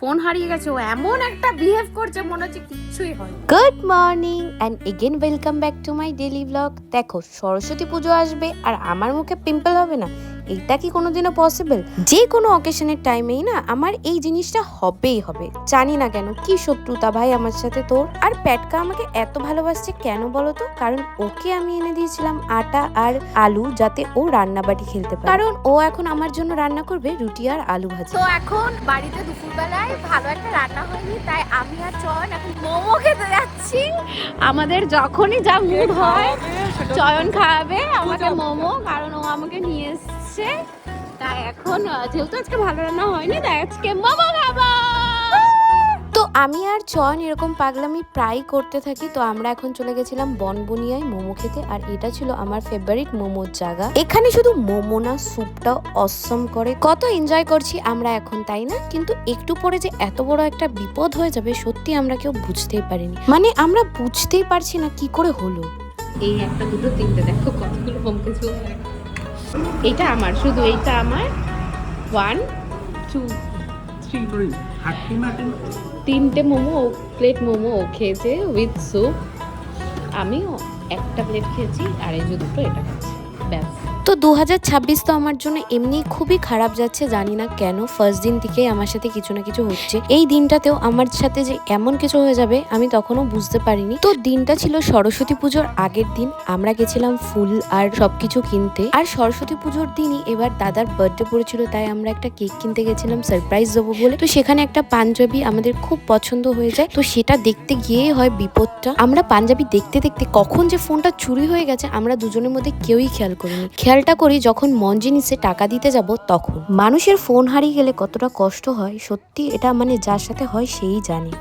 Phone হারিয়ে গেছে, ও এমন একটা বিহেভ করছে মনে হচ্ছে কিচ্ছুই হয়। Good morning and again welcome back to my daily blog. দেখো, সরস্বতী পুজো আসবে আর আমার মুখে পিম্পল হবে না, এটা কি কোনোদিনও পসিবল? যে কোনো অকেশনের টাইমেই না আমার এই জিনিসটা হবেই হবে। জানি না কেন, কি শত্রুতা ভাই আমার সাথে তোর। আর প্যাটকা আমাকে এত ভালোবাসছে কেন বলো তো? কারণ ওকে আমি এনে দিয়েছিলাম আটা আর আলু, যাতে ও রান্নাবাটি খেলতে পারে। কারণ ও এখন আমার জন্য রান্না করবে রুটি আর আলু ভাজা। তো এখন বাড়িতে দুপুরবেলায় ভালো একটা রান্না হয়নি, তাই আমি আর চয়ন এখন মোমো খেতে যাচ্ছি। আমাদের যখনই যা মুড হয় চয়ন খাওয়াবে আমাকে মোমো, কারণ ও আমাকে নিয়ে এসছে। তাই এখন যেহেতু আজকে ভালো রান্না হয়নি, তাই আজকে মোমো খাবো। তো আমি আর চয়ন এরকম পাগলামি প্রায় করতে থাকি। তো আমরা এখন চলে গেছিলাম বনবনিয়ায় মোমো খেতে, আর এটা ছিল আমার ফেভারিট মোমোর জায়গা। এখানে শুধু মোমো না, স্যুপটাও অসম করে। কত এনজয় করছি আমরা এখন, তাই না? কিন্তু একটু পরে যে এত বড় একটা বিপদ হয়ে যাবে, সত্যি আমরা কেউ বুঝতেই পারিনি। মানে আমরা বুঝতেই পারছি না কি করে হলো। এই একটা দুটো তিনটে, দেখো কতগুলো মোমো চলে। এইটা আমার, শুধু এইটা আমার। 1 2 3 তিনটে মোমো, প্লেট মোমো ও খেয়েছে উইথ স্যুপ। আমিও একটা প্লেট খেয়েছি, আর এই যে দুটো এটা খাচ্ছি, ব্যাস। তো 2026 তো আমার জন্য এমনি খুবই খারাপ যাচ্ছে, জানি না কেন। ফার্স্ট দিন থেকেই আমার সাথে কিছু না কিছু হচ্ছে। এই দিনটাতেও আমার সাথে যে এমন কিছু হয়ে যাবে আমি তখনও বুঝতে পারিনি। তো দিনটা ছিল সরস্বতী পুজোর আগের দিন। আমরা গেছিলাম ফুল আর সবকিছু কিনতে। আর সরস্বতী পুজোর দিনই এবার দাদার বার্থডে পড়েছিল, তাই আমরা একটা কেক কিনতে গেছিলাম সারপ্রাইজ দেবো বলে। তো সেখানে একটা পাঞ্জাবি আমাদের খুব পছন্দ হয়ে যায়। তো সেটা দেখতে গিয়েই হয় বিপদটা। আমরা পাঞ্জাবি দেখতে দেখতে কখন যে ফোনটা চুরি হয়ে গেছে আমরা দুজনের মধ্যে কেউই খেয়াল করিনি। খেয়ালটা করি যখন মঞ্জিনিসে টাকা দিতে যাব তখন। মানুষের ফোন হারিয়ে গেলে কতটা কষ্ট হয় সত্যি, এটা মানে যার সাথে হয় সেই জানে।